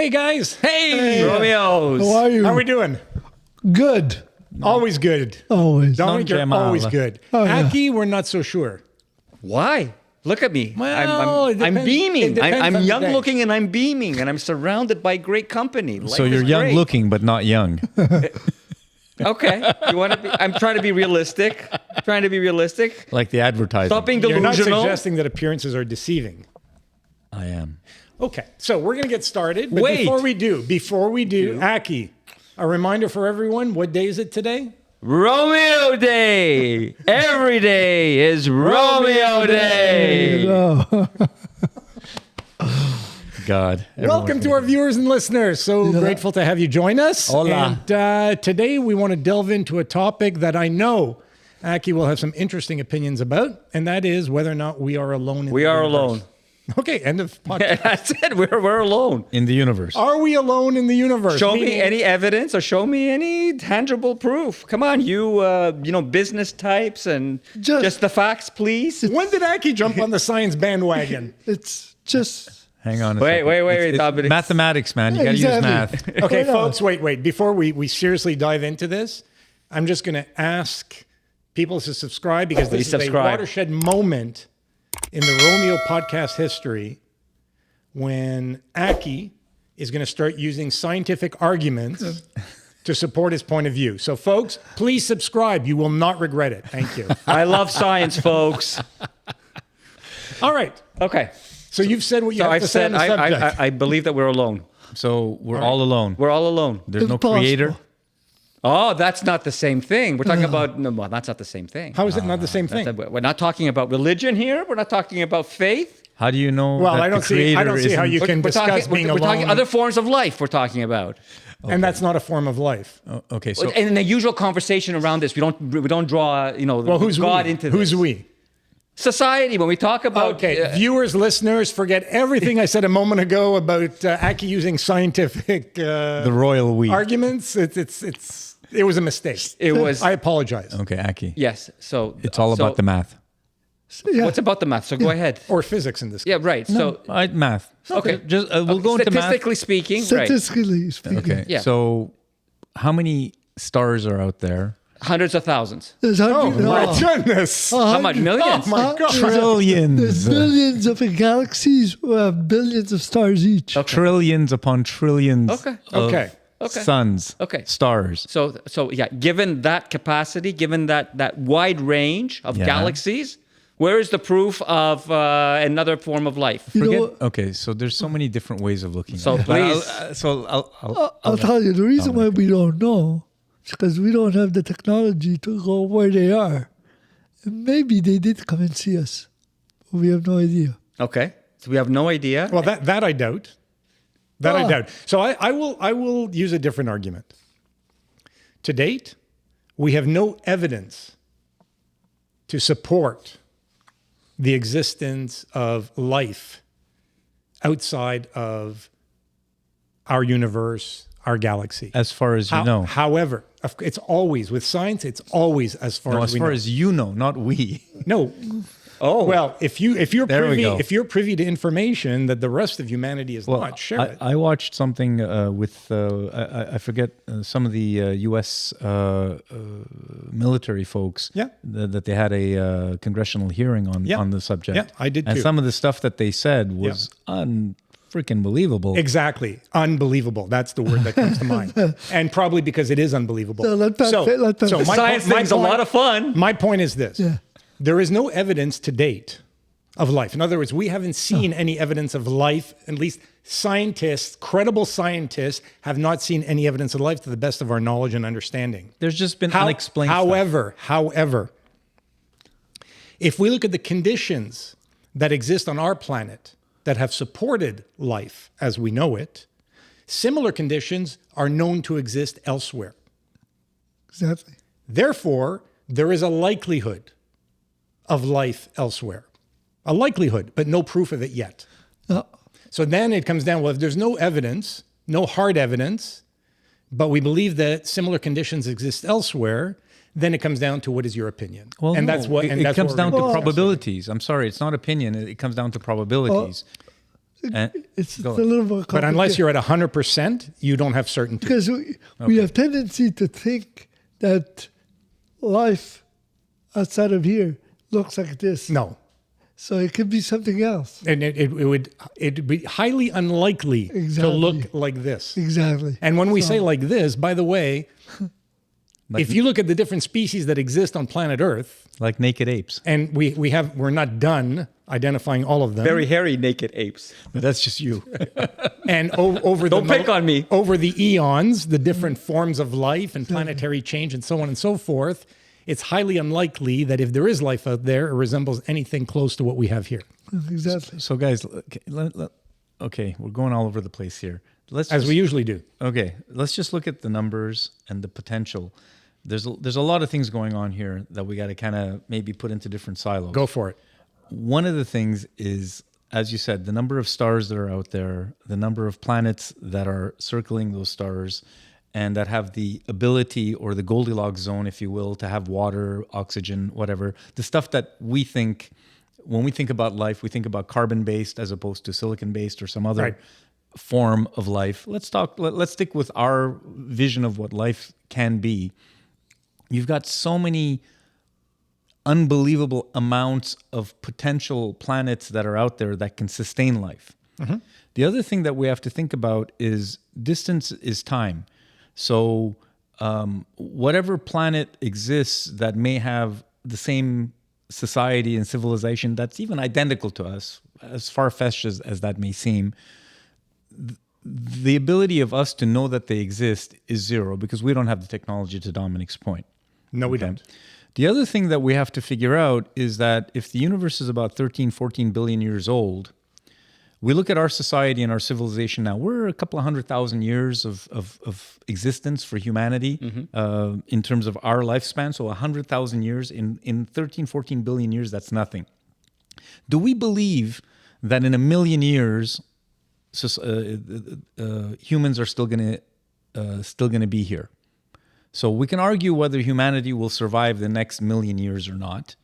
Hey guys. Hey, Romeos. How are you? How are we doing? Good. Always good. Always. Dominic, you're Non-GML. always good. Oh, yeah. Aki, we're not so sure. Why? Look at me. Well, it I'm depends- it beaming. depends I'm on the young day. looking and I'm beaming and I'm surrounded by great company. Life So you're is young great. looking, but not young. Okay. You want to be? I'm trying to be realistic. Like the advertising. Stop being You're not delusional. suggesting that appearances are deceiving. I am. Okay, so we're going to get started. But Wait. before we do, Aki, a reminder for everyone, what day is it today? Romeo Day. Every day is Romeo Day. Oh. God. Welcome to our viewers and listeners. So grateful to have you join us. Hola. And today we want to delve into a topic that I know Aki will have some interesting opinions about, and that is whether or not we are alone in We the are universe. alone. Okay, end of podcast. That's it. We're alone. In the universe. Are we alone in the universe? Show me Meaning- any evidence or show me any tangible proof. Come on, you business types and just the facts, please. When did Aki jump on the science bandwagon? It's just... Hang on a Wait, second. wait, It's Dominic. mathematics, man. You got to use Exactly. math. Okay, Why not? folks, wait. Before we seriously dive into this, I'm just going to ask people to subscribe because this Please is a subscribe. watershed moment in the Romeo podcast history when Aki is going to start using scientific arguments to support his point of view. So, folks, please subscribe. You will not regret it. Thank you. I love science, folks. All right. Okay. So you've said what you So have I've to say on said the subject. I believe that we're alone. So we're all alone. We're all alone. There's no Impossible. creator. Oh, that's not the same thing. We're talking about no, well, that's not the same thing. How is it not the same thing? We're not talking about religion here. We're not talking about faith. How do you know? Well, that I don't the see. I creator don't see how isn't- you can discuss being we're talking alone, other forms of life. We're talking about, and that's not a form of life. Okay, so and in the usual conversation around this, we don't draw Well, who's God we? into this. Who's we? Society. When we talk about Okay, viewers, listeners, forget everything I said a moment ago about Aki using scientific the royal we. arguments. It was a mistake. it was I apologize. Okay, Aki. yes. So It's all about the math. Yeah. What's about the math? So go ahead. Or physics in this case. Yeah, right. So Math. okay, Just we'll go into math. statistically speaking, right? Statistically speaking. Okay. Yeah. So how many stars are out there? Hundreds of thousands. There's Oh hundreds, my goodness! How much? Millions? Oh my God! There's Trillions. billions of galaxies who have billions of stars each. Trillions upon trillions. Okay. Of Okay. Okay. Suns. Okay. Stars. So yeah, given that capacity, given that wide range of Yeah. galaxies, where is the proof of another form of life? You know, Forget, okay, so there's so many different ways of looking So at it. please. I'll tell you, the reason why we don't know is because we don't have the technology to go where they are. And maybe they did come and see us. But we have no idea. Okay. So we have no idea. Well, that I doubt. That I Ah. doubt. So I will use a different argument. To date, we have no evidence to support the existence of life outside of our universe, our galaxy. As far as you know. However, it's always with science. It's always as far No, as as we far know. as you know, not we. No. Oh. Well, if you're There we go. privy to information that the rest of humanity is not, share it. I watched something with, I forget, some of the U.S. Military folks Yeah. that they had a congressional hearing on the subject. Yeah, I did And too. some of the stuff that they said was unfreaking believable. Exactly. Unbelievable. That's the word that comes to mind. And probably because it is unbelievable. No, let Pat so my Science point- my thing's a point- lot of fun. My point is this. Yeah. There is no evidence to date of life. In other words, we haven't seen any evidence of life. At least scientists, credible scientists, have not seen any evidence of life to the best of our knowledge and understanding. There's just been unexplained stuff. However, if we look at the conditions that exist on our planet that have supported life as we know it, similar conditions are known to exist elsewhere. Exactly. Therefore, there is a likelihood of life elsewhere. A likelihood, but no proof of it yet. No. So then it comes down, well, if there's no evidence, no hard evidence, but we believe that similar conditions exist elsewhere, then it comes down to what is your opinion. Well, and no, that's what it that's comes what down we're to gonna discuss. probabilities. I'm sorry, it's not opinion. It comes down to probabilities. It's Go a ahead. little more complicated. But unless you're at 100%, you don't have certainty. Because we have tendency to think that life outside of here looks like this. No. So it could be something else. And it'd be highly unlikely to Exactly. look like this. Exactly. And when we say like this, by the way, Like- if you look at the different species that exist on planet Earth, Like naked apes. and we're not done identifying all of them. Very hairy naked apes. But that's just you. And over Don't the pick on me. over the eons, the different forms of life and planetary change and so on and so forth, it's highly unlikely that if there is life out there, it resembles anything close to what we have here. Exactly. So guys, okay, we're going all over the place here. As we usually do. Okay, let's just look at the numbers and the potential. There's a lot of things going on here that we got to kind of maybe put into different silos. Go for it. One of the things is, as you said, the number of stars that are out there, the number of planets that are circling those stars, and that have the ability, or the Goldilocks zone, if you will, to have water, oxygen, whatever. The stuff that we think, when we think about life, we think about carbon-based as opposed to silicon-based or some other Right. form of life. Let's stick with our vision of what life can be. You've got so many unbelievable amounts of potential planets that are out there that can sustain life. The other thing that we have to think about is distance is time. So whatever planet exists that may have the same society and civilization that's even identical to us, as far-fetched as that may seem, the ability of us to know that they exist is zero, because we don't have the technology, to Dominic's point. No, we Okay. don't. The other thing that we have to figure out is that if the universe is about 13, 14 billion years old, we look at our society and our civilization now, we're a couple of 100,000 years of existence for humanity in terms of our lifespan. So 100,000 years in 13, 14 billion years, that's nothing. Do we believe that in a million years, humans are still going to be here? So we can argue whether humanity will survive the next million years or not.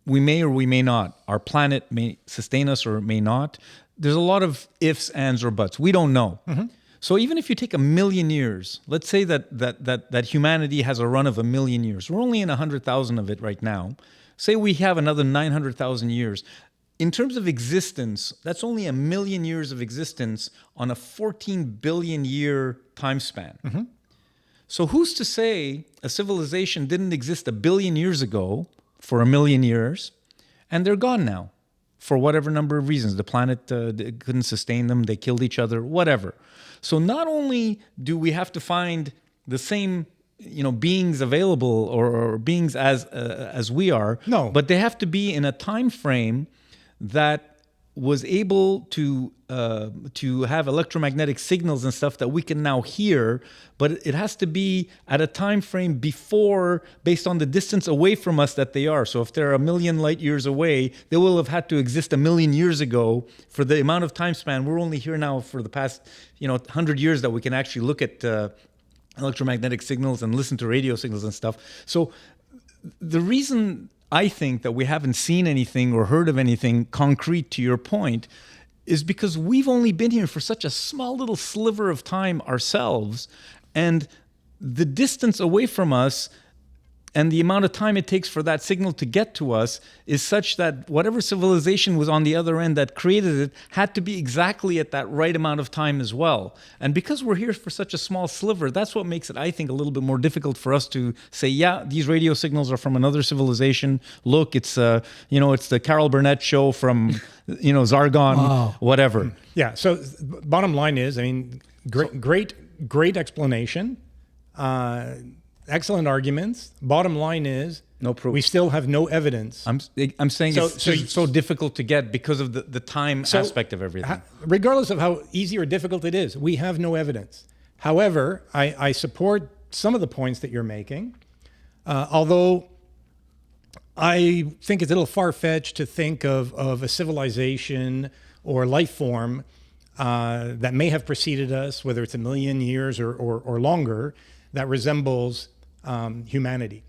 We may or we may not. Our planet may sustain us or it may not. There's a lot of ifs, ands, or buts. We don't know. So even if you take a million years, let's say that humanity has a run of a million years. We're only in 100,000 of it right now. Say we have another 900,000 years. In terms of existence, that's only a million years of existence on a 14 billion year time span. So who's to say a civilization didn't exist a billion years ago for a million years, and they're gone now for whatever number of reasons? The planet couldn't sustain them, they killed each other, whatever. So not only do we have to find the same beings available or beings as we are, No. but they have to be in a time frame that was able to have electromagnetic signals and stuff that we can now hear, but it has to be at a time frame before, based on the distance away from us that they are. So if they're a million light years away, they will have had to exist a million years ago for the amount of time span. We're only here now for the past 100 years that we can actually look at electromagnetic signals and listen to radio signals and stuff. So the reason I think that we haven't seen anything or heard of anything concrete, to your point, is because we've only been here for such a small little sliver of time ourselves, and the distance away from us and the amount of time it takes for that signal to get to us is such that whatever civilization was on the other end that created it had to be exactly at that right amount of time as well. And because we're here for such a small sliver, that's what makes it, I think, a little bit more difficult for us to say, yeah, these radio signals are from another civilization. Look, it's it's the Carol Burnett show from Zargon, whatever. Yeah. So bottom line is, great explanation. Excellent arguments. Bottom line is, No proof. We still have no evidence. I'm saying it's just so difficult to get because of the time aspect of everything. Regardless of how easy or difficult it is, we have no evidence. However, I support some of the points that you're making, although I think it's a little far-fetched to think of a civilization or life form that may have preceded us, whether it's a million years or longer, that resembles humanity.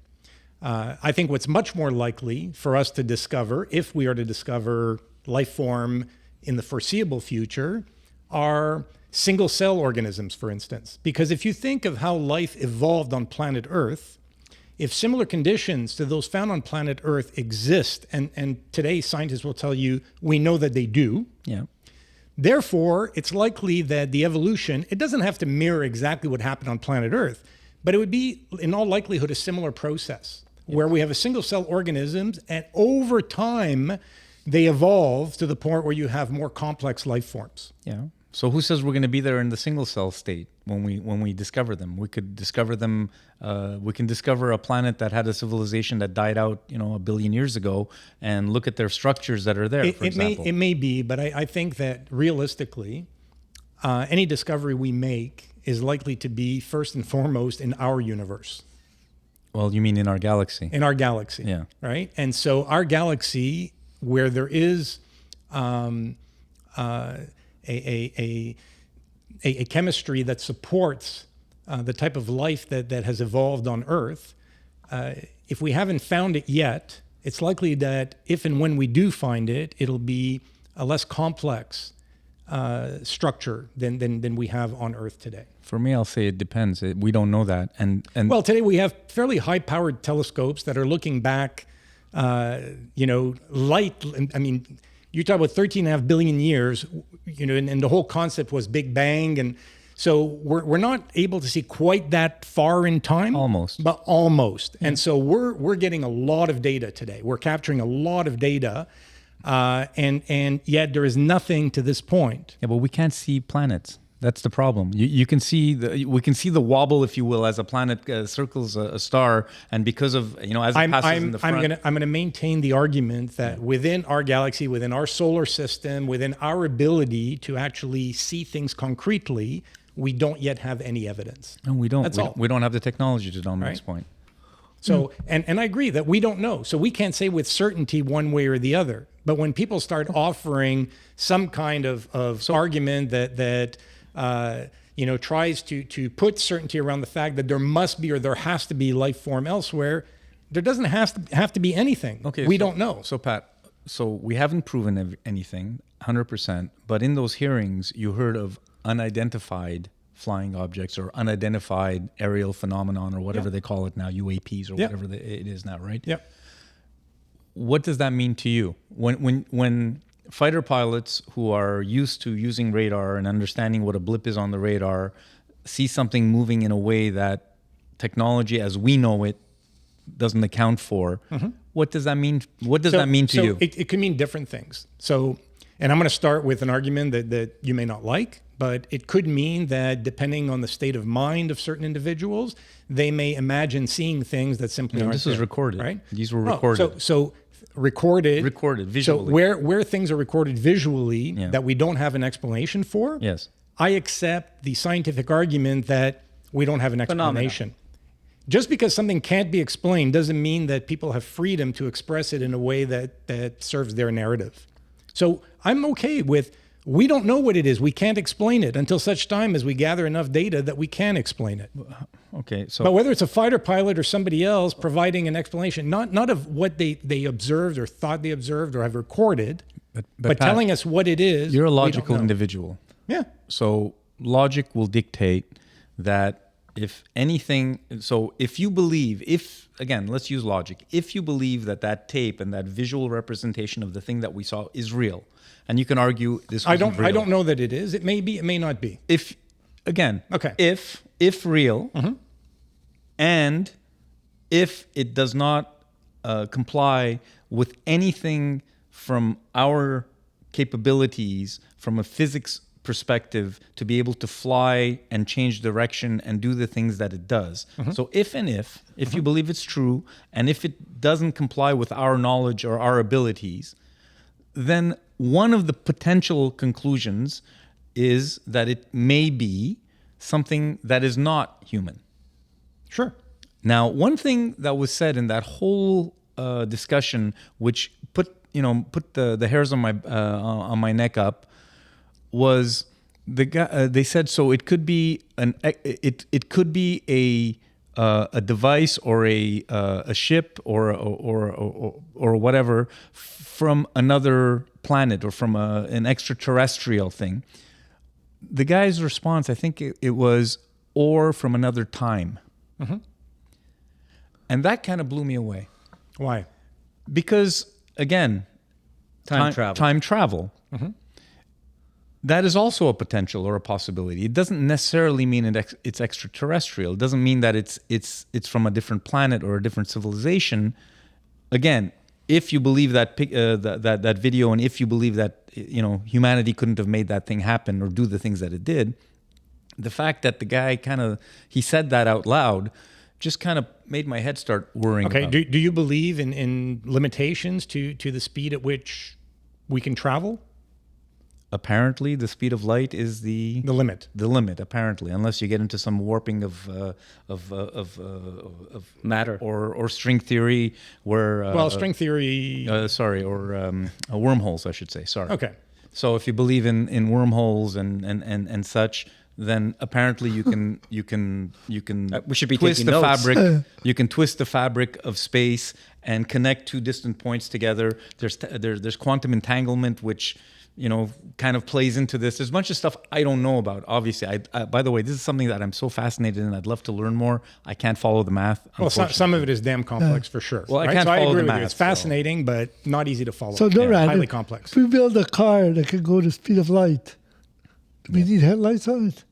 I think what's much more likely for us to discover, if we are to discover life form in the foreseeable future are single cell organisms, for instance. Because if you think of how life evolved on planet Earth, if similar conditions to those found on planet Earth exist, and today scientists will tell you we know that they do, Yeah. therefore it's likely that the evolution, it doesn't have to mirror exactly what happened on planet Earth, but it would be in all likelihood a similar process where we have a single cell organisms, and over time they evolve to the point where you have more complex life forms. Yeah. So who says we're going to be there in the single cell state when we discover them? We could discover them. We can discover a planet that had a civilization that died out, 1 billion years ago, and look at their structures that are there. For example, it may be, but I think that realistically, any discovery we make is likely to be first and foremost in our universe. Well, you mean in our galaxy? In our galaxy, Yeah. Right. And so our galaxy, where there is a chemistry that supports the type of life that has evolved on Earth, if we haven't found it yet, it's likely that if and when we do find it, it'll be a less complex structure than we have on Earth today. For me, I'll say it depends. We don't know that, and Well, today we have fairly high-powered telescopes that are looking back, light. I mean, you talk about 13.5 billion years, and the whole concept was Big Bang, and so we're not able to see quite that far in time. Almost. But almost. Yeah. And so we're getting a lot of data today. We're capturing a lot of data, and yet there is nothing to this point. Yeah, but we can't see planets. That's the problem. We can see the wobble, if you will, as a planet circles a star, and because of as it passes in the front. I'm gonna maintain the argument that within our galaxy, within our solar system, within our ability to actually see things concretely, we don't yet have any evidence. No, we don't. That's all. We don't have the technology to Dominic's point. So, and I agree that we don't know. So we can't say with certainty one way or the other. But when people start offering some kind of argument that tries to put certainty around the fact that there must be or there has to be life form elsewhere, there doesn't have to be anything. Okay, we don't know. So Pat, we haven't proven anything 100%, but in those hearings, you heard of unidentified flying objects or unidentified aerial phenomenon or whatever they call it now, UAPs or whatever it is now, right? Yep. What does that mean to you? When fighter pilots who are used to using radar and understanding what a blip is on the radar see something moving in a way that technology as we know it doesn't account for, what does that mean? What does that mean to you? It could mean different things. So, and I'm going to start with an argument that you may not like, but it could mean that depending on the state of mind of certain individuals, they may imagine seeing things that simply aren't this there, was recorded, right? These were recorded. So recorded visually. So where things are recorded visually that we don't have an explanation for, yes, I accept the scientific argument that we don't have an explanation. Just because something can't be explained doesn't mean that people have freedom to express it in a way that serves their narrative. So I'm okay with, we don't know what it is. We can't explain it until such time as we gather enough data that we can explain it. Okay. So, but whether it's a fighter pilot or somebody else providing an explanation, not of what they observed or thought they observed or have recorded, but Pat, telling us what it is. You're a logical individual. Yeah. So logic will dictate that if anything, so if you believe, again, let's use logic. If you believe that tape and that visual representation of the thing that we saw is real, and you can argue this wasn't real. I don't know that it is. It may be, it may not be. If real, and if it does not comply with anything from our capabilities from a physics perspective to be able to fly and change direction and do the things that it does. So if you believe it's true, and if it doesn't comply with our knowledge or our abilities, then one of the potential conclusions is that it may be something that is not human. Sure. Now, one thing that was said in that whole discussion, which put the hairs on my neck up, was the guy. They said so. It could be a device or a ship or whatever from another planet or from an extraterrestrial thing. The guy's response, I think it was, or from another time. And that kind of blew me away. Why? Because, again, Time travel. Time travel. That is also a potential or a possibility. It doesn't necessarily mean it's extraterrestrial. It doesn't mean that it's from a different planet or a different civilization. Again, if you believe that that video, and if you believe that humanity couldn't have made that thing happen or do the things that it did, the fact that the guy he said that out loud just kind of made my head start whirring. Okay. About. Do you believe in limitations to the speed at which we can travel? Apparently, the speed of light is the limit. The limit, apparently, unless you get into some warping of matter or string theory, where string theory. Wormholes, I should say. Sorry. Okay. So if you believe in wormholes and such, then apparently you can we should be twist taking the notes. fabric. You can twist the fabric of space and connect two distant points together. There's quantum entanglement, which kind of plays into this. There's a bunch of stuff I don't know about. Obviously, I by the way, this is something that I'm so fascinated in. I'd love to learn more. I can't follow the math. Well, some of it is damn complex for sure. Well, I right? can't so I follow agree the with you. math, It's fascinating, but not easy to follow. So, Dorad, highly complex. if we build a car that can go the speed of light, do we need headlights on it?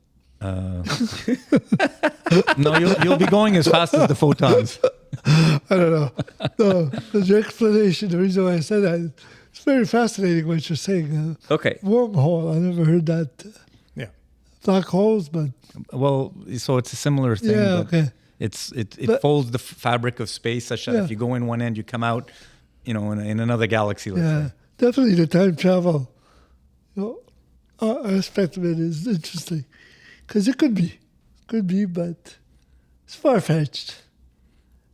No, you'll be going as fast as the photons. I don't know. No, there's your explanation. The reason why I said that, it's very fascinating what you're saying. Okay. Wormhole, I never heard that. Yeah. Black holes, but Well, so it's a similar thing. yeah, but okay. It folds the fabric of space such that if you go in one end, you come out, in another galaxy. Let's Yeah, say. definitely the time travel aspect of it is interesting. Because it could be, but it's far-fetched.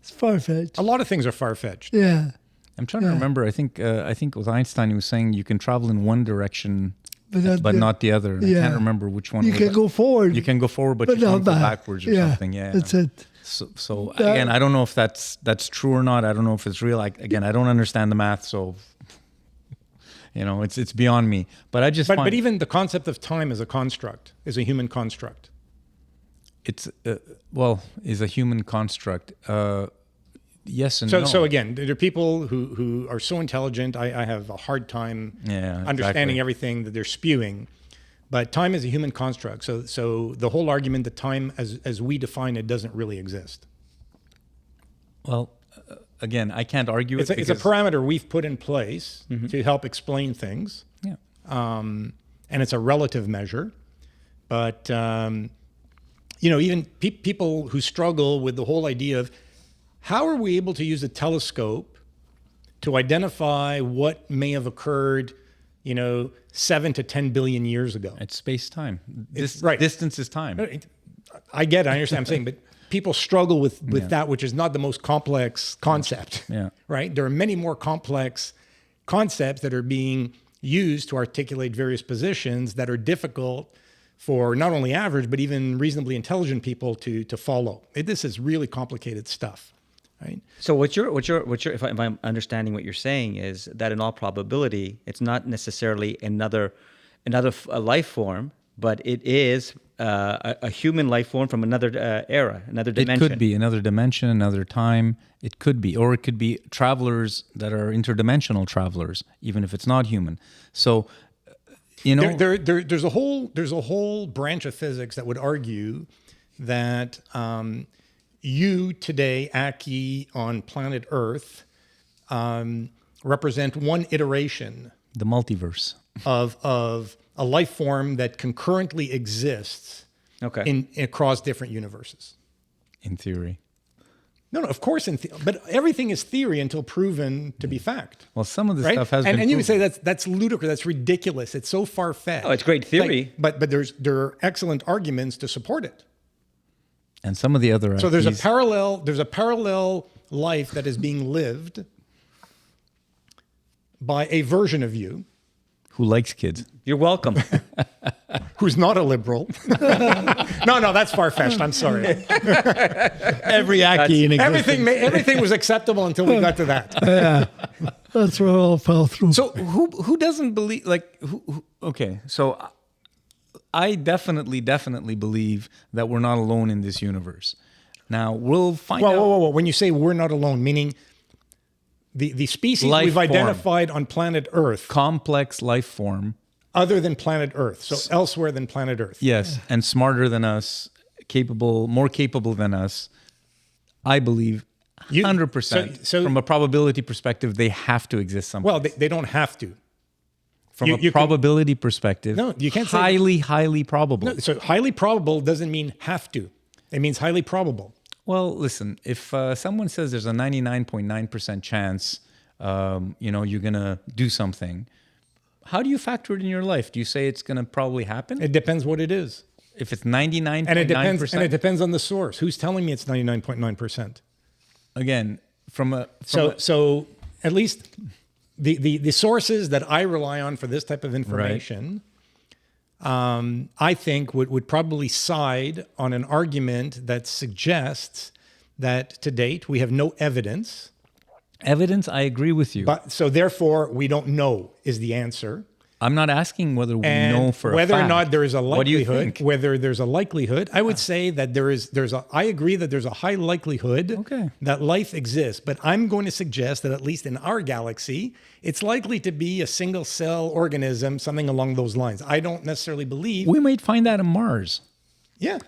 It's far-fetched. A lot of things are far-fetched. Yeah. I'm trying to remember. I think with Einstein, he was saying you can travel in one direction, But but not the other. And I can't remember which one. You can go forward. You can go forward, but you not can't go back. backwards or something. Yeah, That's it. So again, I don't know if that's true or not. I don't know if it's real. I don't understand the math, so it's beyond me. But I just But even the concept of time as a construct is a human construct. it's is a human construct. Yes and So no. so again, there are people who are so intelligent. I have a hard time understanding everything that they're spewing. But time is a human construct. So the whole argument that time as we define it doesn't really exist. Well, again, I can't argue It's a parameter we've put in place to help explain things. Yeah. And it's a relative measure. But, even people who struggle with the whole idea of how are we able to use a telescope to identify what may have occurred, 7 to 10 billion years ago. It's space-time. Right. Distance is time. I get it. I understand what I'm saying, but people struggle with that, which is not the most complex concept. Yeah. Right? There are many more complex concepts that are being used to articulate various positions that are difficult for not only average, but even reasonably intelligent people to follow. This is really complicated stuff. Right? So what you're if I'm understanding what you're saying is that in all probability, it's not necessarily another life form, but it is a human life form from another era, another dimension. It could be another dimension, another time. It could be, or it could be travelers that are interdimensional travelers, even if it's not human. So, there's a whole branch of physics that would argue that you today, Aki, on planet Earth, represent one iteration, the multiverse, of a life form that concurrently exists across different universes. In theory. No, of course, but everything is theory until proven to be fact. Well, some of the right? stuff has been and you would say proven. that's ludicrous, that's ridiculous, it's so far-fetched. Oh, it's great theory. but there are excellent arguments to support it. And some of the other So there's a parallel life that is being lived by a version of you who likes kids. You're welcome. who's not a liberal. No, that's far-fetched. I'm sorry. Every Aki in existence. Everything was acceptable until we got to that. Yeah, that's where it all fell through. So who doesn't believe okay, so I definitely believe that we're not alone in this universe. Now we'll find out. Whoa. When you say we're not alone, meaning the species Life we've form. identified on planet Earth, Complex life form. other than planet Earth, so elsewhere than planet Earth. Yes, and smarter than us, more capable than us. I believe 100%. So- from a probability perspective, they have to exist somewhere. Well, they don't have to. From you a can- probability perspective, No, you can't say- highly probable. No, so highly probable doesn't mean have to. It means highly probable. Well, listen, if someone says there's a 99.9% chance, you're going to do something, how do you factor it in your life? Do you say it's going to probably happen? It depends what it is. If it's 99.9%? And it depends on the source. Who's telling me it's 99.9%? Again, So at least the sources that I rely on for this type of information, I think would probably side on an argument that suggests that to date we have no evidence. Evidence, I agree with you. But so therefore we don't know is the answer. I'm not asking whether we And know for whether a fact. or not there is a likelihood. What do you think? Whether there's a likelihood, I would say that I agree that there's a high likelihood Okay. that life exists. But I'm going to suggest that at least in our galaxy, it's likely to be a single cell organism, something along those lines. I don't necessarily believe. We might find that on Mars. Yeah,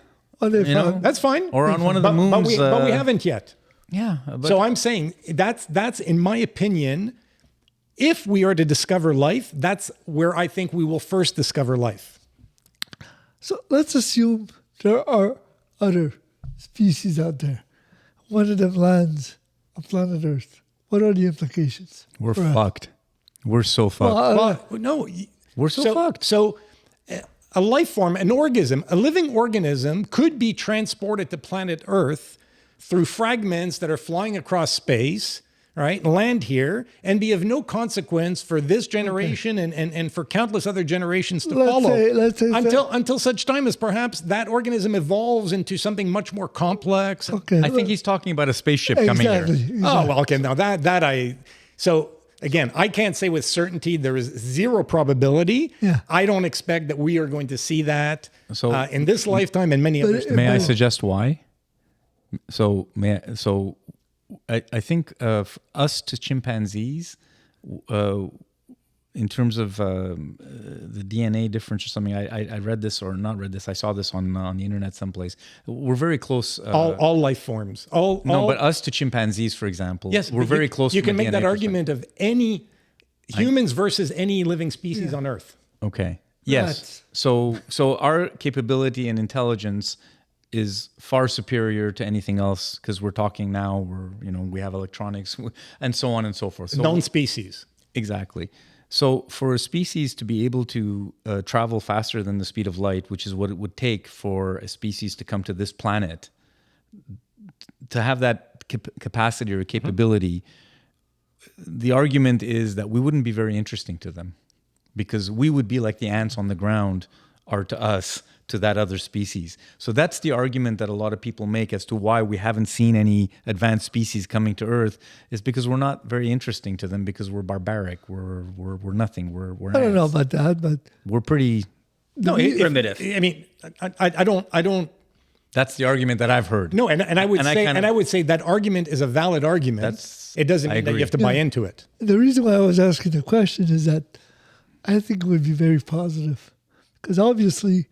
Well, they You know, found- that's fine. Or on one of the moons. But we haven't yet. Yeah. But So I'm saying that's in my opinion, if we are to discover life, that's where I think we will first discover life. So let's assume there are other species out there. One of them lands on planet Earth. What are the implications? we're for us? fucked. We're so fucked. Well, Well, no, We're so fucked. So, a life form, an organism, a living organism could be transported to planet Earth through fragments that are flying across space, right? Land here and be of no consequence for this generation and for countless other generations to follow. let's say until such time as perhaps that organism evolves into something much more complex. okay. I think he's talking about a spaceship coming exactly. here. Oh, well, okay. Now so again, I can't say with certainty there is zero probability. Yeah. I don't expect that we are going to see that So- in this lifetime and many others. May I Well- suggest why? I think of us to chimpanzees, in terms of the DNA difference or something. I read this or not read this. I saw this on the internet someplace. We're very close. all life forms. But us to chimpanzees, for example, yes, we're but very close. You from can a make that DNA argument of any humans versus any living species on Earth. Okay. Yes. Rats. So our capability and intelligence is far superior to anything else because we're talking now. We have electronics and so on and so forth. So Known species. exactly. So for a species to be able to travel faster than the speed of light, which is what it would take for a species to come to this planet, to have that capacity or capability, the argument is that we wouldn't be very interesting to them because we would be like the ants on the ground are to us, to that other species. So that's the argument that a lot of people make as to why we haven't seen any advanced species coming to Earth, is because we're not very interesting to them because we're barbaric. We're nothing. We're I don't know ants. about that, but We're pretty. No, Primitive. I mean, I don't. That's the argument that I've heard. No, and I would And I say, kinda- and I would say that argument is a valid argument. It doesn't I mean that you agree. have to buy into it. the reason why I was asking the question is that I think it would be very positive because obviously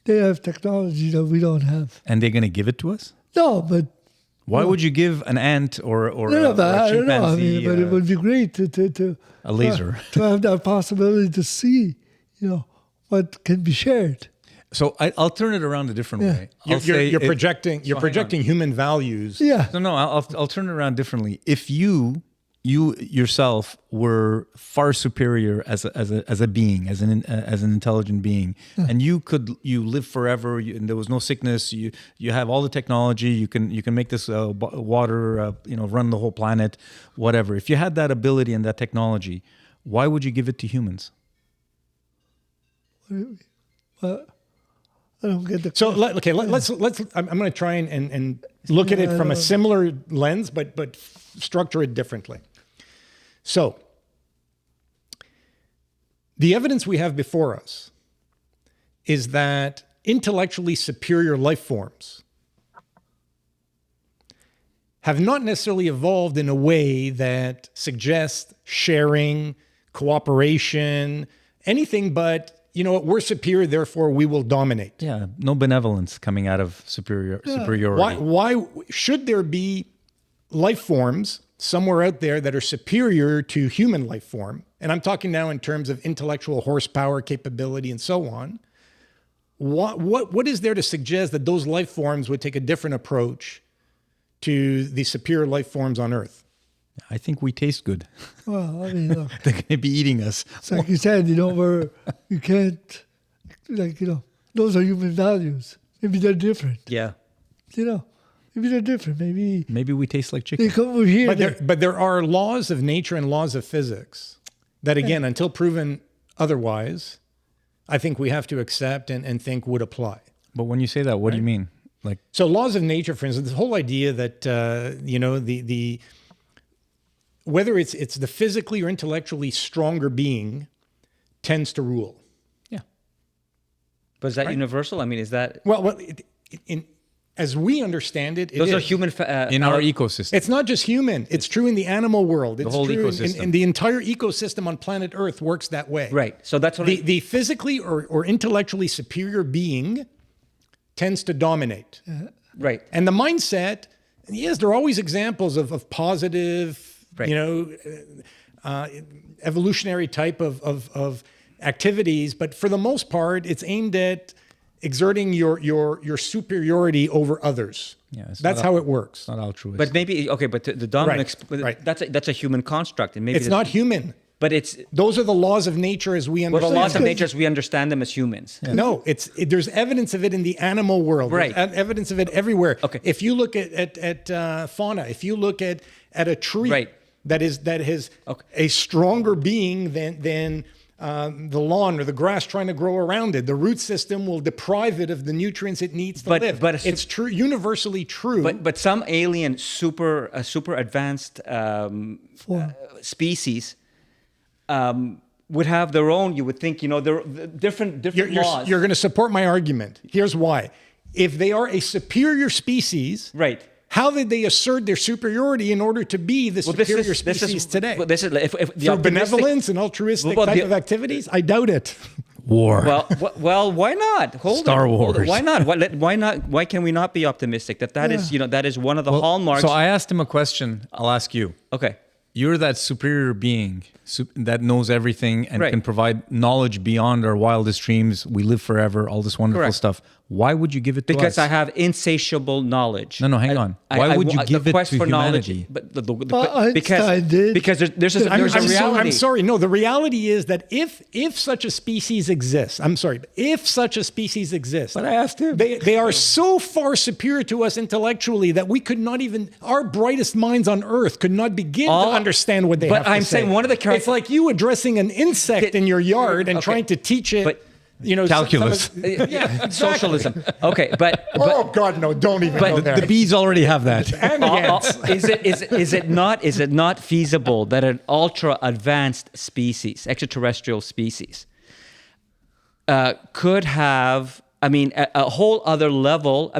they have technology that we don't have. And they're going to give it to us? No, but Why would you give an ant or no, a but I don't know. I chimpanzee mean, but it would be great to a laser? to have that possibility to see, what can be shared. So I'll turn it around a different way. You're, I'll say you're it- projecting. You're so hang on. projecting human values. Yeah, No, I'll turn it around differently. If you yourself were far superior as a being, as an intelligent being, and you live forever, and there was no sickness, you have all the technology, you can make this water, run the whole planet, whatever. If you had that ability and that technology, why would you give it to humans? well, I don't get the. So let's. I'm going to try and look at it from a similar lens, but structure it differently. So the evidence we have before us is that intellectually superior life forms have not necessarily evolved in a way that suggests sharing, cooperation, anything but, you know what, we're superior, therefore we will dominate. Yeah, no benevolence coming out of superiority. Why should there be life forms somewhere out there that are superior to human life form? And I'm talking now in terms of intellectual horsepower, capability, and so on. What is there to suggest that those life forms would take a different approach to the superior life forms on Earth? I think we taste good. Well, I mean, look, They're going to be eating us. it's like you said, you can't, those are human values. Maybe they're different. Yeah. Maybe they're different. Maybe we taste like they chicken. come over here. But there are laws of nature and laws of physics that, again, until proven otherwise, I think we have to accept and think would apply. But when you say that, what do you mean? Like, so laws of nature, for instance, the whole idea that the whether it's the physically or intellectually stronger being tends to rule. yeah. But is that universal? I mean, is that Well, as we understand it, those it are is. human In our ecosystem. It's not just human. It's true in the animal world. It's whole true ecosystem. in the entire ecosystem on planet Earth works that way. right? So that's what The physically or intellectually superior being tends to dominate. right. And the mindset, yes, there are always examples of positive, Right. Evolutionary type of activities, but for the most part, it's aimed at exerting your superiority over others. Yeah, That's how it works. Not altruistic. But maybe but the dominant. Right. That's a human construct, and maybe It's not human. But it's Those are the laws of nature as we well, the understand. laws of them. nature as we understand them as humans. No, there's evidence of it in the animal world. Right. There's evidence of it everywhere. Okay. If you look at fauna, if you look at a tree Right. that is Okay. a stronger being than the lawn or the grass trying to grow around it, the root system will deprive it of the nutrients it needs to live. But it's true, universally true. But some alien super advanced species would have their own. You would think they're different laws. You're going to support my argument. Here's why: if they are a superior species, right. how did they assert their superiority in order to be the superior species today? Well, this is if the Through optimistic- benevolence and altruistic Well, type of activities? I doubt it. war. Well, why not? Star Wars. Why not? Why not? Why can we not be optimistic that is that is one of the hallmarks? So I asked him a question. I'll ask you. Okay. You're that superior being that knows everything and Right. can provide knowledge beyond our wildest dreams. We live forever, all this wonderful Correct. stuff. Why would you give it to us? Because I have insatiable knowledge. No, hang on. Why would you give the it quest to for humanity? knowledge, Einstein did. because there's a reality. I'm sorry. No, the reality is that if such a species exists, if such a species exists, But I asked him. they are so far superior to us intellectually that we could not even, our brightest minds on Earth could not begin to understand what they but have to I'm say. saying one of the It's like you addressing an insect in your yard and Okay. trying to teach it, But- Calculus. yeah, exactly. Socialism. Okay, but Oh God, no! Don't even go there. The bees already have that. And the ants. is it not feasible that an ultra advanced species, extraterrestrial species, could have, a whole other level?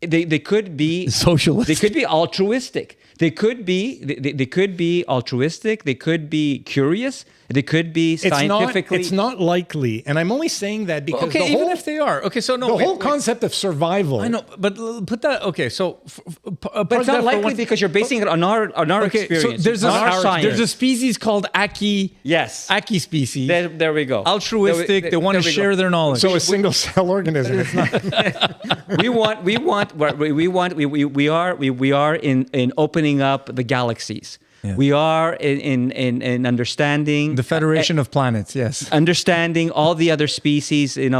They could be Socialist. They could be altruistic. They could be altruistic. They could be curious. They could be scientifically. It's not likely, and I'm only saying that because Okay, the even whole, if they are. Okay, so no. the wait, whole wait. concept of survival. I know, but put that. Okay, so. but it's not likely because you're basing it on our Okay, experience. so there's on our science. there's a species called Aki. Yes. Aki species. There we go. Altruistic. They want to share their knowledge. So a single cell organism. It's not. We are in opening up the galaxies. Yeah. We are in understanding The Federation of Planets. Yes. understanding all the other species, in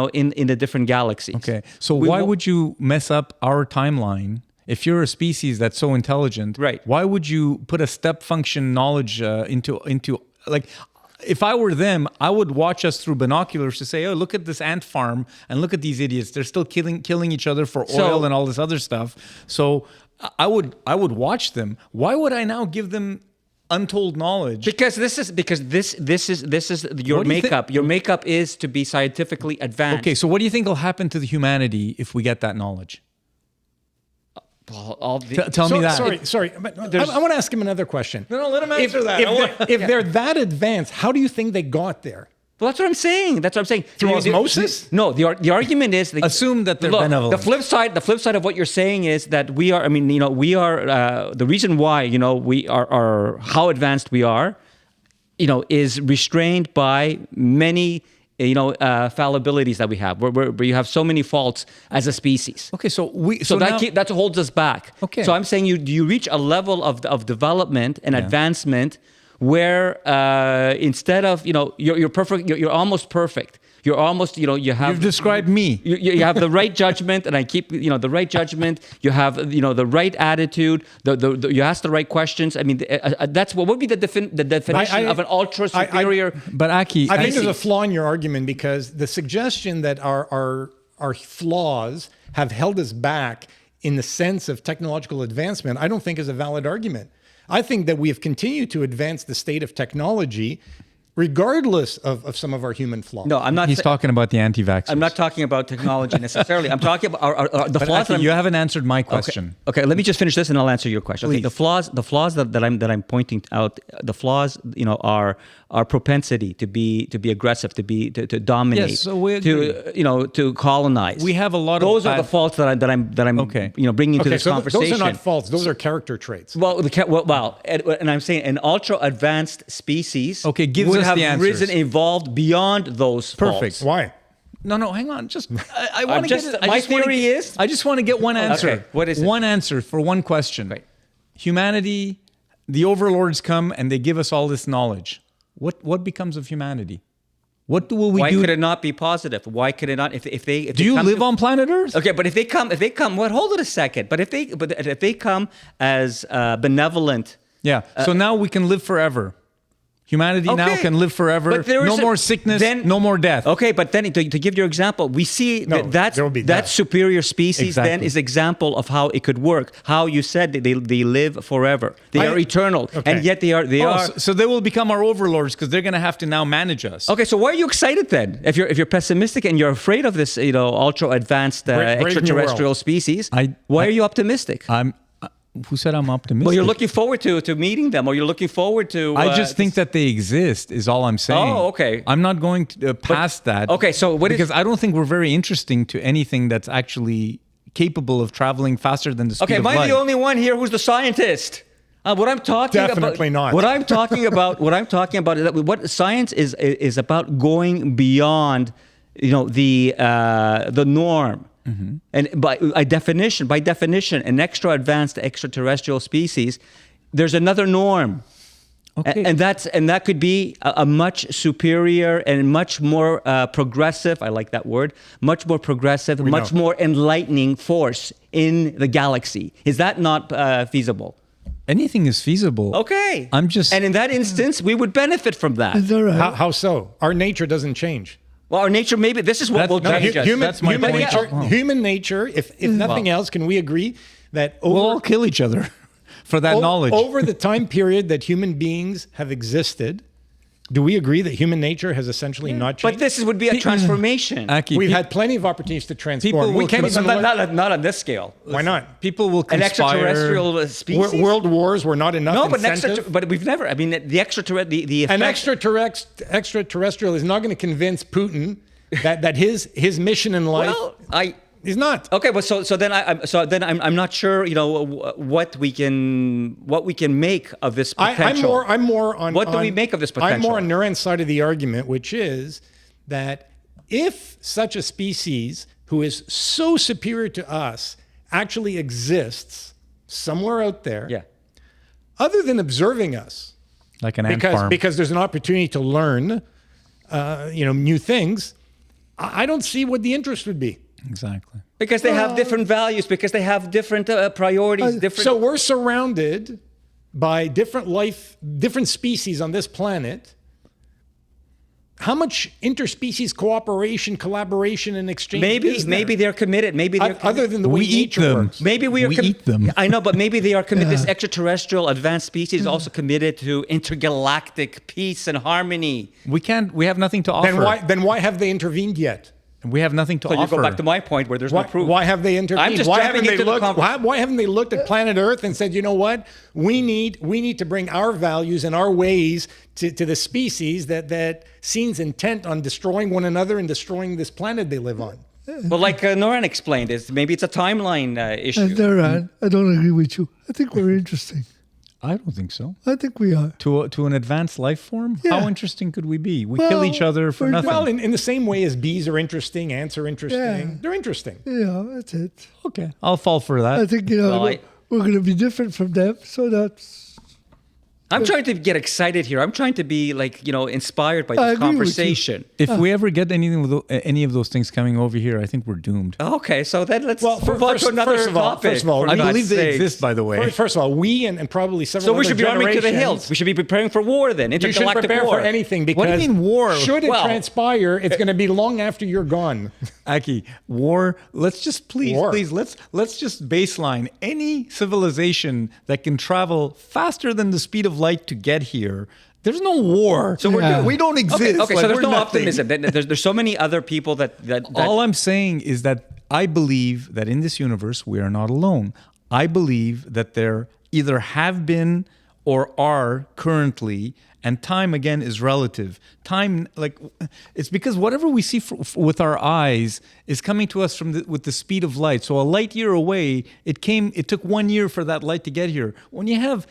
the different galaxies. Okay. So why would you mess up our timeline? If you're a species that's so intelligent, Right. Why would you put a step function knowledge into like? if I were them, I would watch us through binoculars to say, "Oh, look at this ant farm and look at these idiots. They're still killing each other for oil and all this other stuff." So I would watch them. Why would I now give them untold knowledge? Because this is your What do you makeup. Your makeup is to be scientifically advanced. Okay, so what do you think will happen to the humanity if we get that knowledge? Tell me that. Sorry. But I want to ask him another question. No, let him answer that. If they're that advanced, how do you think they got there? Well, that's what I'm saying. Through osmosis? No, the argument is that Assume that they're benevolent. The flip side of what you're saying is that we are. I mean, we are. The reason why we are how advanced we are, is restrained by many fallibilities that we have, where you have so many faults as a species. Okay, so that holds us back. Okay. So I'm saying you reach a level of development and advancement where instead of you're perfect, you're almost perfect. You're almost you've described me. You have the right judgment, and I keep the right judgment. You have the right attitude. You ask the right questions. I mean, that's what would be the definition of an ultra superior. But Aki, I think there's a flaw in your argument, because the suggestion that our flaws have held us back in the sense of technological advancement, I don't think is a valid argument. I think that we have continued to advance the state of technology regardless of some of our human flaws. No, I'm not. He's talking about the anti-vaxxers. I'm not talking about technology necessarily. I'm talking about the flaws. Aki, you haven't answered my question. Okay, let me just finish this and I'll answer your question. Okay, the flaws that I'm pointing out, the flaws, are our propensity to be aggressive, to dominate, Yes, so we to agree. To colonize. We have a lot Those of are the faults that I'm bringing to this so conversation. those are not faults; those are character traits. And I'm saying an ultra advanced species gives would us have the answers. evolved beyond those Perfect. faults. Why? No, hang on. Just I want to get. My theory is. I just want to get one answer. Okay, what is it? One answer for one question. Right. Humanity, the overlords come and they give us all this knowledge. What becomes of humanity? What will we do? Why could it not be positive? Why could it not? If they do you come live on planet Earth? Okay, but if they come, well, hold it a second. But if they come as benevolent, Yeah. So now we can live forever. Humanity now Okay. can live forever. But there No is more sickness. No more death. Okay, but then to give your example, we see No, there will be that death. superior species then Exactly. is example of how it could work. How you said that they live forever. They are eternal, Okay. and yet they are. So they will become our overlords because they're going to have to now manage us. Okay, so why are you excited then? If you're pessimistic and you're afraid of this, ultra advanced Brave new extraterrestrial world. species, why are you optimistic? Who said I'm optimistic? Well, you're looking forward to meeting them, or you're looking forward to. I just think that they exist is all I'm saying. Oh, okay. I'm not going to past that. Okay, so because I don't think we're very interesting to anything that's actually capable of traveling faster than the speed Okay, of am light. I the only one here who's the scientist? What I'm talking about. Definitely not. What I'm talking about. What I'm talking about is that what science is about going beyond, the norm. Mm-hmm. And by definition, an extra advanced extraterrestrial species, there's another norm. Okay. And that could be a much superior and much more progressive. I like that word. Much more progressive, much more enlightening force in the galaxy. Is that not feasible? Anything is feasible. Okay. And in that instance, we would benefit from that. Is that right? How so? Our nature doesn't change. Well, our nature, maybe this is what will change us. That's my point. Human nature, if nothing else, can we agree that We'll all kill each other for that knowledge. Over the time period that human beings have existed, do we agree that human nature has essentially not changed? But this would be a transformation. Aki, We've had plenty of opportunities to transform. People will can't kill- even Not on this scale. Why not? people will An conspire. extraterrestrial species. World wars were not enough No, incentive. but we've never. I mean, the extraterrestrial. The An effect, extraterrestrial is not going to convince Putin that his mission in life. Well, he's not. Okay, but so then I'm not sure. What we can make of this potential. I'm more on. What do we make of this potential? I'm more on Naren's side of the argument, which is that if such a species who is so superior to us actually exists somewhere out there, Yeah. other than observing us, Like an ant farm. because there's an opportunity to learn, new things. I don't see what the interest would be. Exactly. Because they have different values, because they have different priorities, different. So we're surrounded by different species on this planet how much interspecies cooperation, collaboration, and exchange is there? Maybe they're committed. Maybe they're Other than the way We eat nature them. works. Maybe we eat them. I know, but maybe they are committed. This extraterrestrial advanced species is also committed to intergalactic peace and harmony. We have nothing to offer. Then why have they intervened yet? We have nothing to So you offer. go back to my point where there's no proof. Why have they intervened? I'm just why jumping haven't they into the looked? conversation. Why haven't they looked at planet Earth and said, you know what, we need to bring our values and our ways to the species that seems intent on destroying one another and destroying this planet they live on. But like Noran explained, maybe it's a timeline issue. And Naran, I don't agree with you. I think we're interesting. I don't think so. I think we are. To an advanced life form? Yeah. How interesting could we be? We Well, kill each other for we're- nothing. Well, in the same way as bees are interesting, ants are interesting. Yeah. They're interesting. Yeah, that's it. okay, I'll fall for that. I think, Well, we're going to be different from them. So that's... I'm trying to get excited here. I'm trying to be inspired by I this agree with you. conversation. If we ever get any of those things coming over here, I think we're doomed. Okay, so then let's Well, move on to another first of all, topic. I I for believe God's they sakes. exist, by the way. First of all, we and probably several So we other should be arming to the generations- hilt. We should be preparing for war then, You should intergalactic prepare war. for anything because What do you mean war? should it Well- transpire, it's going to be long after you're gone. Aki, war. Let's just War. please, let's just baseline any civilization that can travel faster than the speed of light to get here. There's no war. So Yeah. we don't exist. Okay, Like, so there's we're no nothing. optimism. There's so many other people that All I'm saying is that I believe that in this universe we are not alone. I believe that there either have been or are currently, and time again is relative. Time, like, it's because whatever we see with our eyes is coming to us with the speed of light. So a light year away, it took 1 year for that light to get here. When you have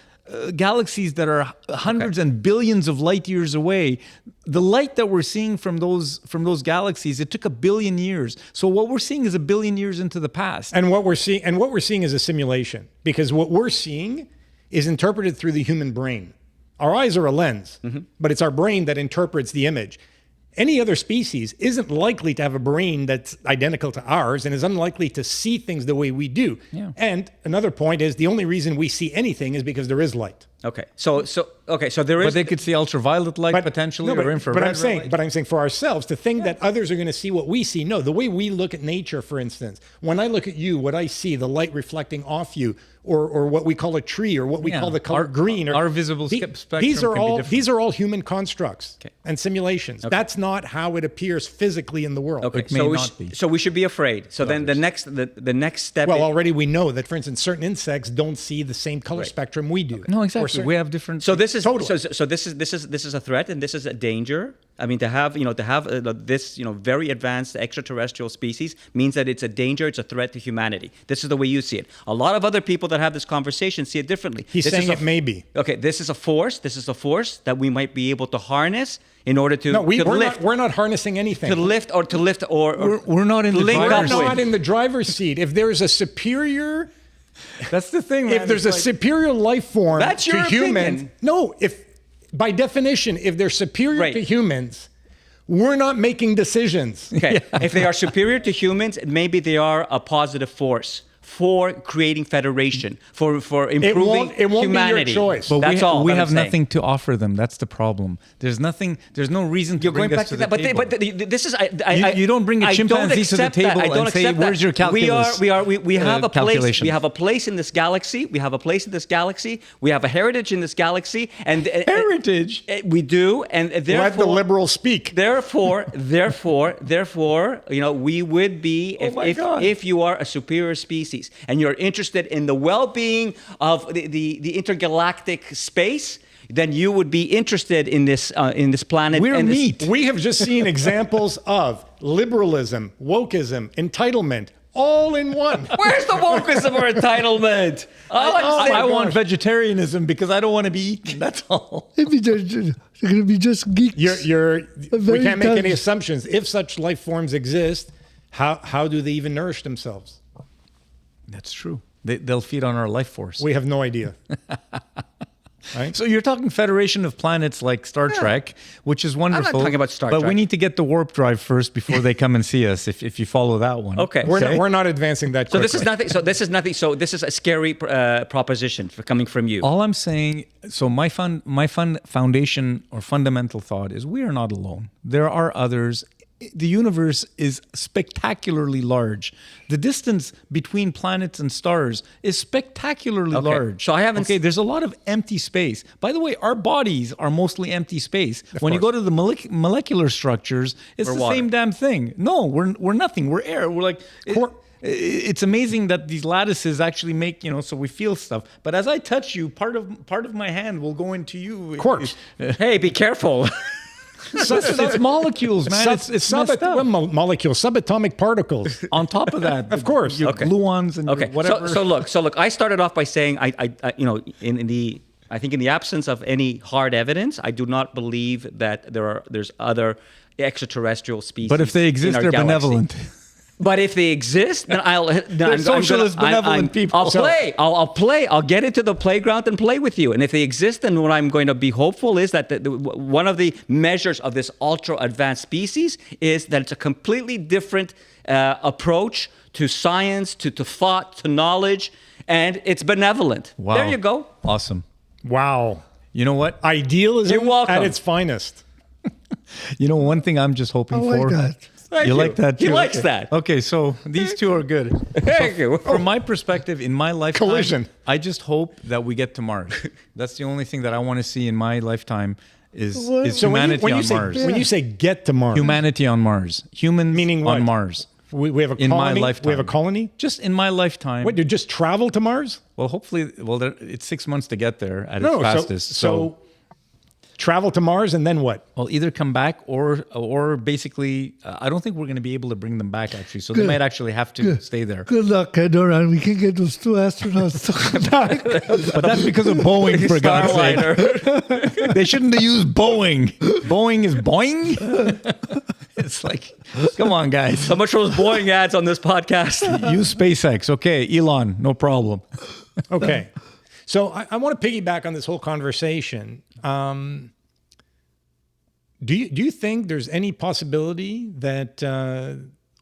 galaxies that are hundreds and billions of light years away, the light that we're seeing from those galaxies, it took 1 billion years. So what we're seeing is 1 billion years into the past. And what we're seeing is a simulation, because what we're seeing is interpreted through the human brain. Our eyes are a lens, but it's our brain that interprets the image. Any other species isn't likely to have a brain that's identical to ours and is unlikely to see things the way we do. Yeah. And another point is the only reason we see anything is because there is light. Okay, so there is. But they could see ultraviolet light potentially, no, or infrared. But I'm saying for ourselves to think that others are going to see what we see. No, the way we look at nature, for instance, when I look at you, what I see, the light reflecting off you, or what we call a tree, or what we Yeah. call the color green, or our visible spectrum These are can be all different. these are all human constructs and simulations. That's not how it appears physically in the world. Okay, It may so not be. so we should be afraid. So then the next step. Well, already we know that, for instance, certain insects don't see the same color spectrum we do. No, Or exactly. certain- We have different. So this is Totally. so this is a threat, and this is a danger. I mean, to have this very advanced extraterrestrial species means that it's a danger, it's a threat to humanity. This is the way you see it. A lot of other people that have this conversation see it differently. He's This saying is a- it may be. Okay, this is a force. This is a force that we might be able to harness in order to No, to we're lift, not. We're not harnessing anything. to lift or We're not in the link We're up driver's with. not in the driver's seat. If there's a superior, That's the thing, man. if there's a It's like- superior life form That's to your humans, opinion. no. If by definition, if they're superior Right. to humans, we're not making decisions. Okay. If they are superior to humans, maybe they are a positive force for creating federation, for improving it won't be your humanity. choice. But That's we, all we that have I'm saying. nothing to offer them. That's the problem. There's nothing. There's no reason to You're bring going us back to to the that, table. but this is You don't bring a I don't chimpanzee to the accept that. table I don't and say, accept that. "Where's your calculus, We have a place. calculation?" We have a place in this galaxy. We have a place in this galaxy. We have a heritage in this galaxy, and Heritage? we do, and therefore Let the liberals speak. Therefore, we would be my God. if you are a superior species and you're interested in the well-being of the intergalactic space, then you would be interested in this planet. We're and this- meat. We have just seen examples of liberalism, wokeism, entitlement, all in one. Where's the wokeism or entitlement? All I'm saying- I want vegetarianism because I don't want to be eaten. That's all. Maybe they're going to be just geeks. We Very can't make any intelligent. assumptions. If such life forms exist, how do they even nourish themselves? That's true. They'll feed on our life force. We have no idea. right? So you're talking Federation of Planets like Star Trek, which is wonderful. talking about Star but Trek. we need to get the warp drive first before they come and see us. If you follow that one, Okay. We're not advancing that So quickly. this is nothing. So this is nothing. So this is a scary proposition for coming from you. All I'm saying, so my foundation or fundamental thought is we are not alone. There are others. The universe is spectacularly large. The distance between planets and stars is spectacularly Okay. large. So I haven't Okay, there's a lot of empty space. By the way, our bodies are mostly empty space. When you go to the molecular structures, it's We're the water. same damn thing. No, we're nothing. We're air. We're like it's amazing that these lattices actually make, so we feel stuff. But as I touch you, part of my hand will go into you. Of course. Hey, be careful. It's molecules, man. It's messed up. Molecules, subatomic particles. On top of that, Of course. your Okay. gluons and Okay. whatever. So look. I started off by saying I in the absence of any hard evidence, I do not believe that there's other extraterrestrial species. but if they in exist, our they're galaxy. benevolent. But if they exist, then I'm socialist, benevolent people. I'll So- play. I'll play. I'll get into the playground and play with you. And if they exist, then what I'm going to be hopeful is that one of the measures of this ultra advanced species is that it's a completely different approach to science, to thought, to knowledge, and it's benevolent. Wow. There you go. Awesome. Wow. You know what? Idealism You're welcome. at its finest. You know one thing I'm just hoping I like for. that. Thank You like that too? He likes Okay. that. Okay, so these two are good. Thank you. From my perspective, in my lifetime, Collision. I just hope that we get to Mars. That's the only thing that I want to see in my lifetime is What? is So humanity on say, Mars. when you say get to Mars, Humanity on Mars. Humans Meaning what? on Mars. we have a In my colony. lifetime. We have a colony. Just in my lifetime. What? You just travel to Mars? Well, hopefully, it's 6 months to get there at its fastest. So travel to Mars and then what? well, either come back or basically, I don't think we're going to be able to bring them back actually. So they Good. might actually have to Good. stay there. Good luck, Doran. We can get those 2 astronauts to come back. But that's because of Boeing, for God's sake. They shouldn't have used Boeing. Boeing is Boeing. It's like, come on, guys. So much for those Boeing ads on this podcast. Use SpaceX. Okay, Elon, no problem. Okay. So I want to piggyback on this whole conversation. Do you think there's any possibility that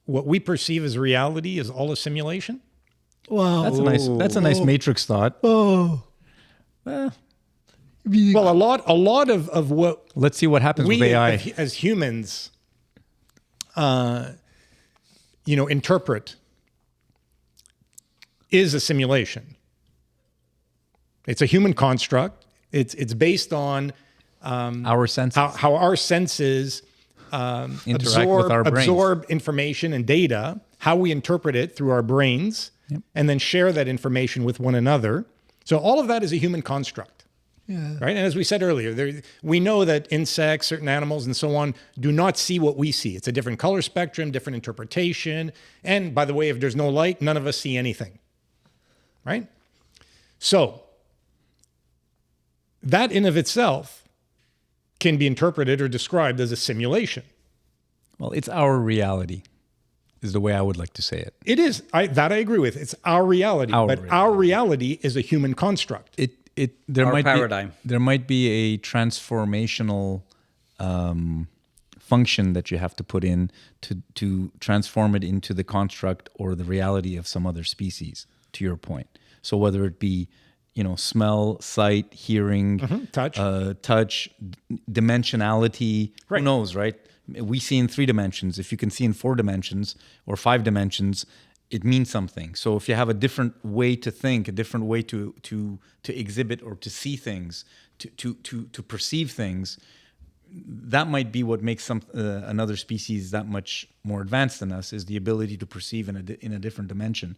what we perceive as reality is all a simulation? Wow. That's a nice Matrix thought. Oh. Eh, Meaning- Well, a lot of what let's see what happens we with AI. as humans, interpret is a simulation. It's a human construct. It's based on Our senses. how our senses Interact with our brains. absorb information and data, how we interpret it through our brains, and then share that information with one another. So all of that is a human construct. Yeah. Right. And as we said earlier, we know that insects, certain animals, and so on do not see what we see. It's a different color spectrum, different interpretation. And by the way, if there's no light, none of us see anything. Right. So that in of itself can be interpreted or described as a simulation. Well, it's our reality, is the way I would like to say it. It is. I agree with. It's our reality. Our but reality. our reality is a human construct. There Our might paradigm. There might be a transformational function that you have to put in to transform it into the construct or the reality of some other species. To your point, so whether it be smell, sight, hearing, touch. touch, dimensionality. Right. Who knows, right? We see in 3 dimensions. If you can see in 4 dimensions or 5 dimensions, it means something. So if you have a different way to think, a different way to exhibit or to see things, to perceive things, that might be what makes another species that much more advanced than us, is the ability to perceive in a different dimension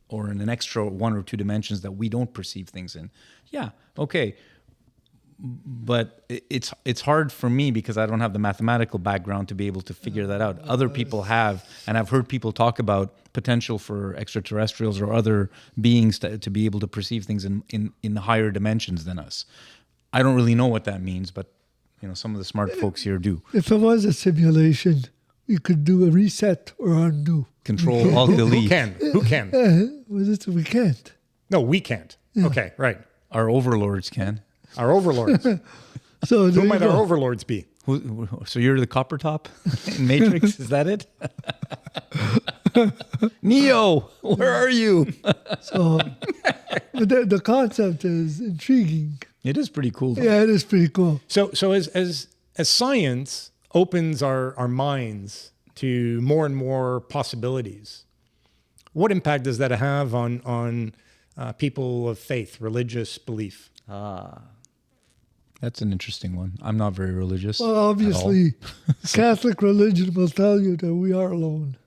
or in an extra 1 or 2 dimensions that we don't perceive things in. Yeah, okay. But it's hard for me because I don't have the mathematical background to be able to figure that out. Other people have, and I've heard people talk about potential for extraterrestrials or other beings to be able to perceive things in higher dimensions than us. I don't really know what that means, but some of the smart folks here do. If it was a simulation, we could do a reset or undo. Control, Alt, Who Delete. can? Who can? We can't. No, we can't. Okay, right. Our overlords can. Our overlords. So there Who you might our go. overlords be? So you're the copper top in Matrix? Is that it? Neo, where are you? So but the concept is intriguing. It is pretty cool. Though. Yeah, it is pretty cool. So as science opens our minds to more and more possibilities, what impact does that have on people of faith, religious belief? That's an interesting one. I'm not very religious. Well, at all. obviously, Catholic religion will tell you that we are alone.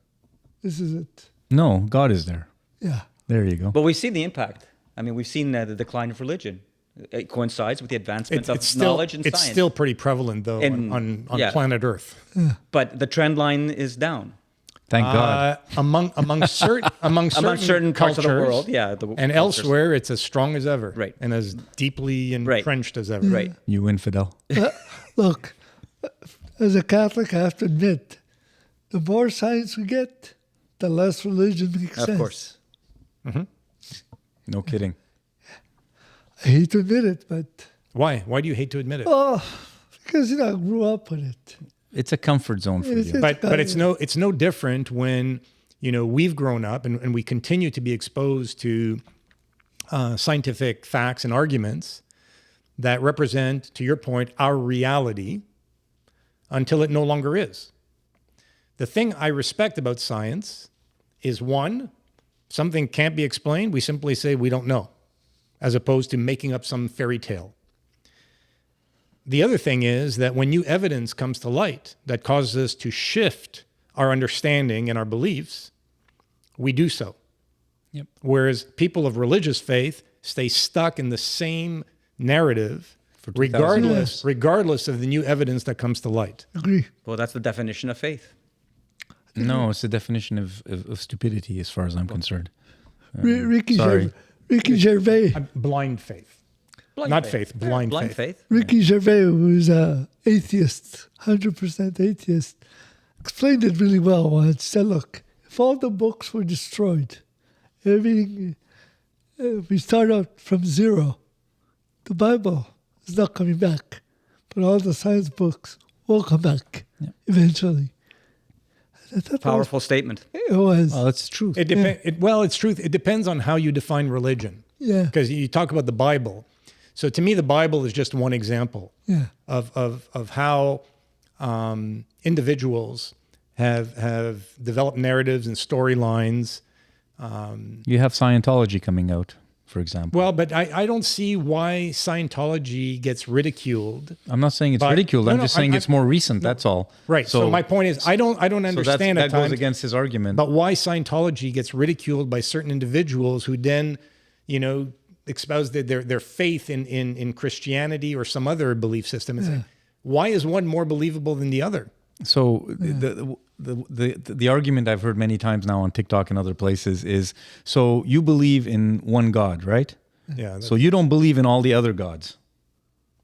This is it. No, God is there. Yeah. There you go. But we've seen the impact. I mean, we've seen the decline of religion. It coincides with the advancement of knowledge and it's science. still pretty prevalent though And- on yeah. planet Earth. But the trend line is down. Thank God. Among certain Among certain parts of the cultures world, yeah. and elsewhere, it's as strong as ever, Right. and as deeply entrenched as ever. Right. You infidel. Look, as a Catholic, I have to admit, the more science we get, the less religion makes sense. Of course. No kidding. I hate to admit it, but Why? Why do you hate to admit it? because I grew up with it. It's a comfort zone for It's- you. But it's no different when we've grown up and we continue to be exposed to scientific facts and arguments that represent, to your point, our reality until it no longer is. The thing I respect about science is, one, something can't be explained. We simply say we don't know, as opposed to making up some fairy tale. The other thing is that when new evidence comes to light that causes us to shift our understanding and our beliefs, we do so. Yep. Whereas people of religious faith stay stuck in the same narrative For 2,000 regardless of the new evidence that comes to light. Agree. Well, that's the definition of faith. No, it's the definition of stupidity as far as I'm concerned. Ricky sorry. Gervais. Blind faith. Blind Not faith, blind faith. Ricky Gervais, who's an atheist, 100% atheist, explained it really well once. Said, look, if all the books were destroyed, everything, we start out from zero, the Bible is not coming back. But all the science books will come back eventually. I thought that Powerful statement. It was. Oh, that's true. It's truth. It depends on how you define religion. Yeah. Because you talk about the Bible. So to me, the Bible is just one example Yeah. of how individuals have developed narratives and storylines. You have Scientology coming out, for example. Well, but I don't see why Scientology gets ridiculed. I'm not saying it's but- ridiculed. I'm no, just saying I- it's more recent. That's all. Right. So my point is, I don't understand that at goes times, against his argument. but why Scientology gets ridiculed by certain individuals who then, espouse their faith in Christianity or some other belief system. It's like, why is one more believable than the other? So the argument I've heard many times now on TikTok and other places is, so you believe in one God, right? Yeah. So you don't believe in all the other gods,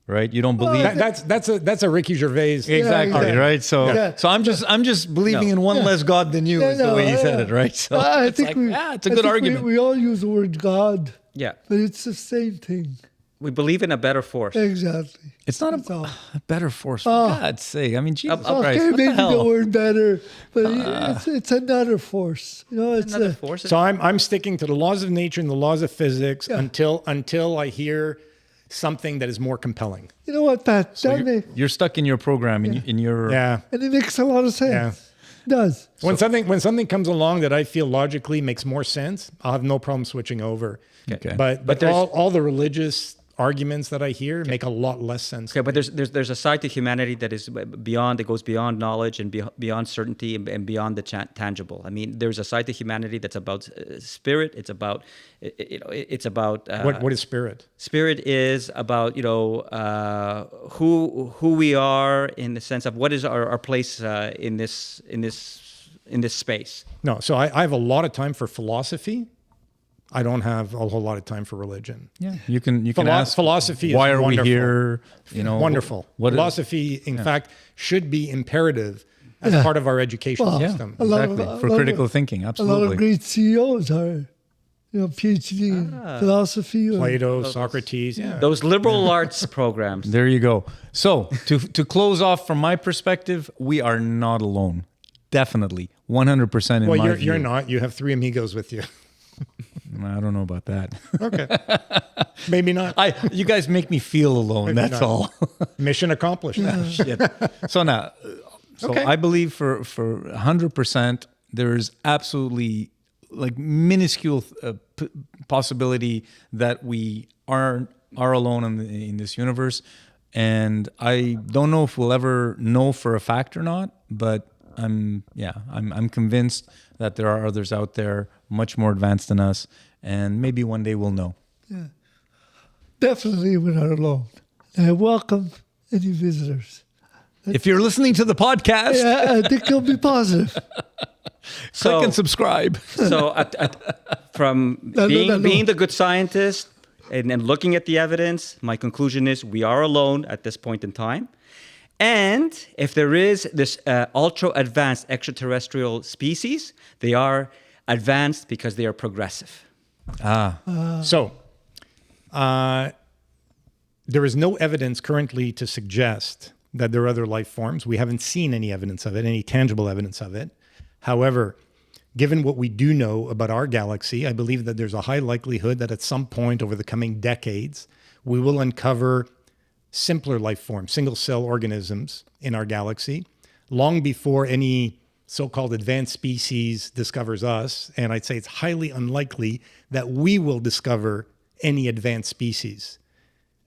right? You don't believe That's a Ricky Gervais. exactly, exactly. right? So Yeah. so I'm just believing in one less God than you is the way he said it, right? So I it's think like, it's a I good think argument. We all use the word God, Yeah. but it's the same thing. We believe in a better force. Exactly. It's not That's all. a better force, for God's sake. I mean, Jesus Christ, Okay, what the maybe the hell? word better, but it's another force. It's Another force. So I'm sticking to the laws of nature and the laws of physics until I hear something that is more compelling. you know what, Pat? So That you're stuck in your program, in your... Yeah. and it makes a lot of sense. Yeah. It does. When something comes along that I feel logically makes more sense, I'll have no problem switching over. Okay. But there's- all the religious arguments that I hear make a lot less sense. Okay, but there's a side to humanity that is beyond, that goes beyond knowledge and beyond certainty and beyond the tangible. I mean, there's a side to humanity that's about spirit. It's about, it's about What is spirit? Spirit is about who we are, in the sense of what is our place in this space. No, so I have a lot of time for philosophy. I don't have a whole lot of time for religion. Yeah, you can ask philosophy is why are wonderful. we here? Wonderful. What philosophy, in fact, should be imperative as part of our education Well, system. a lot of- exactly a for lot critical of- thinking. A lot Absolutely. of great CEOs are PhD in philosophy. Or, Plato, Socrates. Yeah. Those liberal arts programs. There you go. So to close off from my perspective, we are not alone. Definitely, 100% in Well, my you're, view. you're not. You have 3 amigos with you. I don't know about that. Okay. Maybe not. You guys make me feel alone. That's not. all. Mission accomplished. Shit. So now, Okay. I believe for 100%, there's absolutely like minuscule possibility that we are alone in this universe, and I don't know if we'll ever know for a fact or not. But I'm convinced that there are others out there much more advanced than us, and maybe one day we'll know. Yeah. Definitely we're not alone. I welcome any visitors. If you're listening to the podcast, Yeah, I think it'll be positive. click and subscribe. So from No. being the good scientist and looking at the evidence, my conclusion is we are alone at this point in time. And if there is this ultra advanced extraterrestrial species, they are advanced because they are progressive. So, there is no evidence currently to suggest that there are other life forms. We haven't seen any evidence of it, any tangible evidence of it. However, given what we do know about our galaxy, I believe that there's a high likelihood that at some point over the coming decades, we will uncover simpler life forms, single-cell organisms in our galaxy, long before any so-called advanced species discovers us. And I'd say it's highly unlikely that we will discover any advanced species.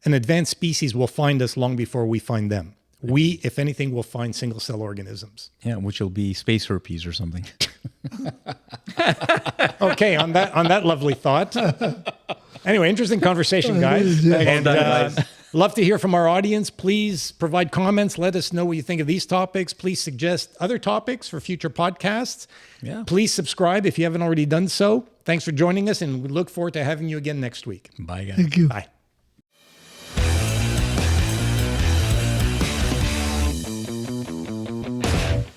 An advanced species will find us long before we find them. We, if anything, will find single-cell organisms. Yeah, which will be space herpes or something. Okay, on that lovely thought. Anyway, interesting conversation, guys. Yeah. And love to hear from our audience. Please provide comments. Let us know what you think of these topics. Please suggest other topics for future podcasts. Yeah. Please subscribe if you haven't already done so. Thanks for joining us, and we look forward to having you again next week. Bye, guys. Thank you. Bye.